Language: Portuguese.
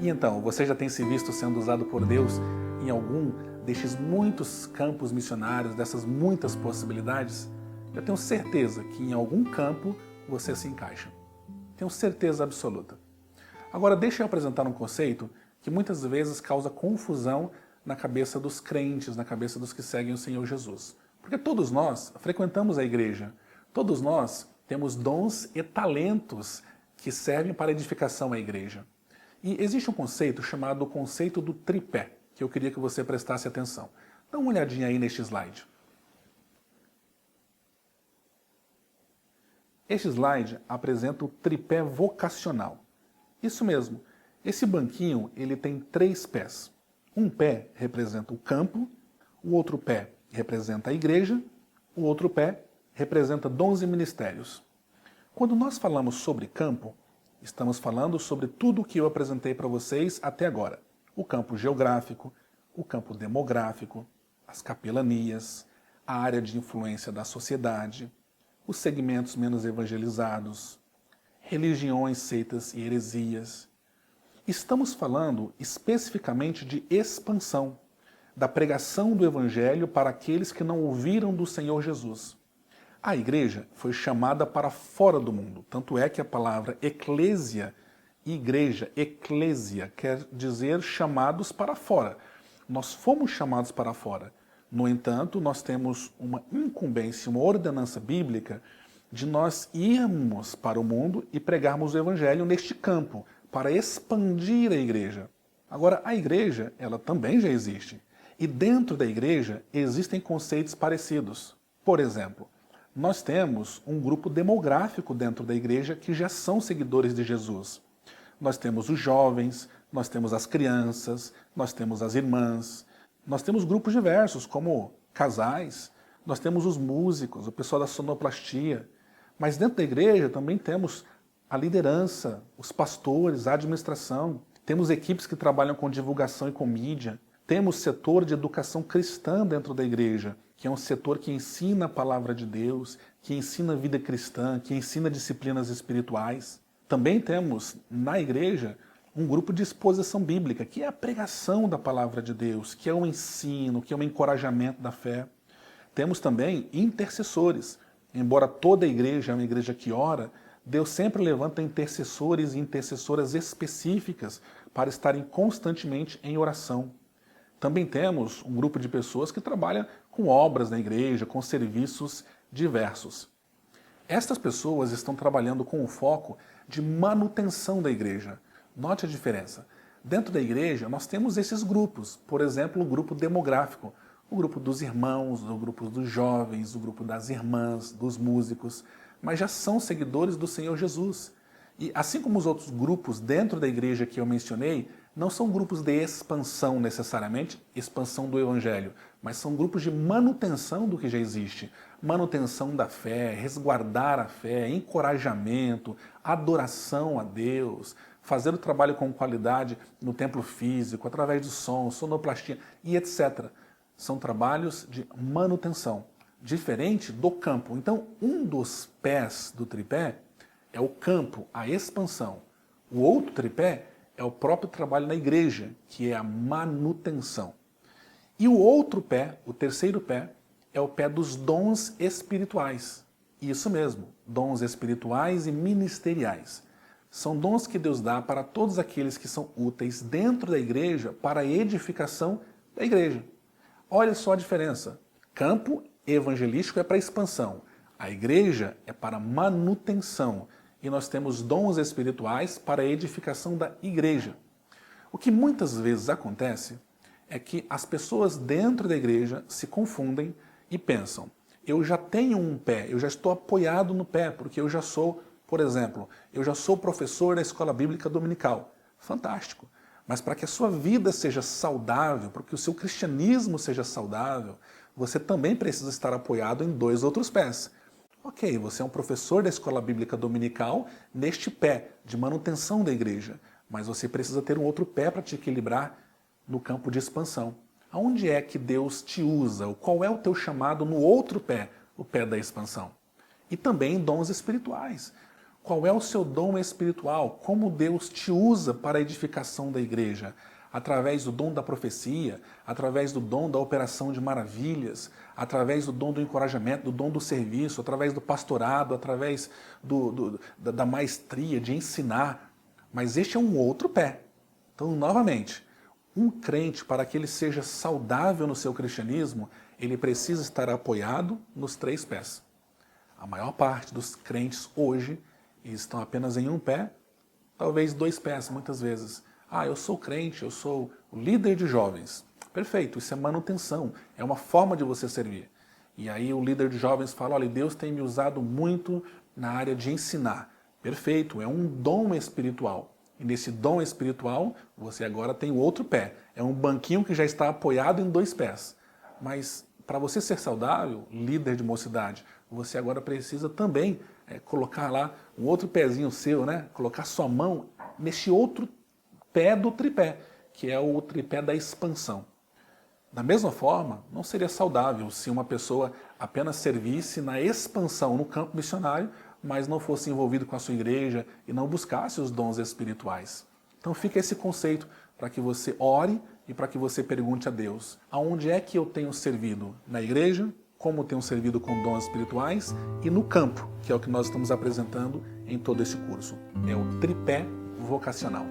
E então, você já tem se visto sendo usado por Deus em algum destes muitos campos missionários, dessas muitas possibilidades? Eu tenho certeza que em algum campo você se encaixa. Tenho certeza absoluta. Agora, deixa eu apresentar um conceito que muitas vezes causa confusão na cabeça dos crentes, na cabeça dos que seguem o Senhor Jesus. Porque todos nós frequentamos a igreja, todos nós temos dons e talentos que servem para edificação à igreja. E existe um conceito chamado conceito do tripé, que eu queria que você prestasse atenção. Dá uma olhadinha aí neste slide. Este slide apresenta o tripé vocacional. Isso mesmo, esse banquinho ele tem 3 pés. Um pé representa o campo, o outro pé representa a igreja, o outro pé representa dons e ministérios. Quando nós falamos sobre campo, estamos falando sobre tudo o que eu apresentei para vocês até agora. O campo geográfico, o campo demográfico, as capelanias, a área de influência da sociedade, os segmentos menos evangelizados, religiões, seitas e heresias. Estamos falando especificamente de expansão, da pregação do Evangelho para aqueles que não ouviram do Senhor Jesus. A igreja foi chamada para fora do mundo, tanto é que a palavra eclésia, igreja, eclésia, quer dizer chamados para fora. Nós fomos chamados para fora. No entanto, nós temos uma incumbência, uma ordenança bíblica de nós irmos para o mundo e pregarmos o Evangelho neste campo, para expandir a igreja. Agora, a igreja, ela também já existe. E dentro da igreja existem conceitos parecidos. Por exemplo, nós temos um grupo demográfico dentro da igreja que já são seguidores de Jesus. Nós temos os jovens, nós temos as crianças, nós temos as irmãs, nós temos grupos diversos, como casais, nós temos os músicos, o pessoal da sonoplastia. Mas dentro da igreja também temos a liderança, os pastores, a administração, temos equipes que trabalham com divulgação e com mídia, temos setor de educação cristã dentro da igreja, que é um setor que ensina a palavra de Deus, que ensina a vida cristã, que ensina disciplinas espirituais. Também temos na igreja um grupo de exposição bíblica, que é a pregação da palavra de Deus, que é o ensino, que é o encorajamento da fé. Temos também intercessores. Embora toda a igreja é uma igreja que ora, Deus sempre levanta intercessores e intercessoras específicas para estarem constantemente em oração. Também temos um grupo de pessoas que trabalham com obras na igreja, com serviços diversos. Estas pessoas estão trabalhando com o foco de manutenção da igreja. Note a diferença. Dentro da igreja, nós temos esses grupos. Por exemplo, o grupo demográfico, o grupo dos irmãos, o grupo dos jovens, o grupo das irmãs, dos músicos, mas já são seguidores do Senhor Jesus. E assim como os outros grupos dentro da igreja que eu mencionei, não são grupos de expansão necessariamente, expansão do Evangelho, mas são grupos de manutenção do que já existe. Manutenção da fé, resguardar a fé, encorajamento, adoração a Deus, fazer o trabalho com qualidade no templo físico, através de som, sonoplastia e etc. São trabalhos de manutenção, diferente do campo. Então, um dos pés do tripé é o campo, a expansão. O outro tripé é o próprio trabalho na igreja, que é a manutenção. E o outro pé, o terceiro pé, é o pé dos dons espirituais. Isso mesmo, dons espirituais e ministeriais. São dons que Deus dá para todos aqueles que são úteis dentro da igreja para a edificação da igreja. Olha só a diferença. Campo evangelístico é para expansão. A igreja é para manutenção. E nós temos dons espirituais para a edificação da igreja. O que muitas vezes acontece é que as pessoas dentro da igreja se confundem e pensam: eu já tenho um pé, eu já estou apoiado no pé, porque eu já sou, por exemplo, eu já sou professor da escola bíblica dominical. Fantástico! Mas para que a sua vida seja saudável, para que o seu cristianismo seja saudável, você também precisa estar apoiado em 2 outros pés. Ok, você é um professor da escola bíblica dominical neste pé de manutenção da igreja, mas você precisa ter um outro pé para te equilibrar no campo de expansão. Aonde é que Deus te usa? Qual é o teu chamado no outro pé, o pé da expansão? E também dons espirituais. Qual é o seu dom espiritual? Como Deus te usa para a edificação da igreja? Através do dom da profecia, através do dom da operação de maravilhas, através do dom do encorajamento, do dom do serviço, através do pastorado, através da maestria, de ensinar. Mas este é um outro pé. Então, novamente, um crente, para que ele seja saudável no seu cristianismo, ele precisa estar apoiado nos 3 pés. A maior parte dos crentes hoje estão apenas em um pé, talvez 2 pés, muitas vezes. Eu sou crente, eu sou o líder de jovens. Perfeito, isso é manutenção, é uma forma de você servir. E aí o líder de jovens fala, olha, Deus tem me usado muito na área de ensinar. Perfeito, é um dom espiritual. E nesse dom espiritual, você agora tem o outro pé. É um banquinho que já está apoiado em 2 pés. Mas para você ser saudável, líder de mocidade, você agora precisa também colocar lá um outro pezinho seu, né? Colocar sua mão nesse outro pé do tripé, que é o tripé da expansão. Da mesma forma, não seria saudável se uma pessoa apenas servisse na expansão no campo missionário, mas não fosse envolvido com a sua igreja e não buscasse os dons espirituais. Então fica esse conceito para que você ore e para que você pergunte a Deus, aonde é que eu tenho servido? Na igreja, como tenho servido com dons espirituais e no campo, que é o que nós estamos apresentando em todo esse curso. É o tripé vocacional.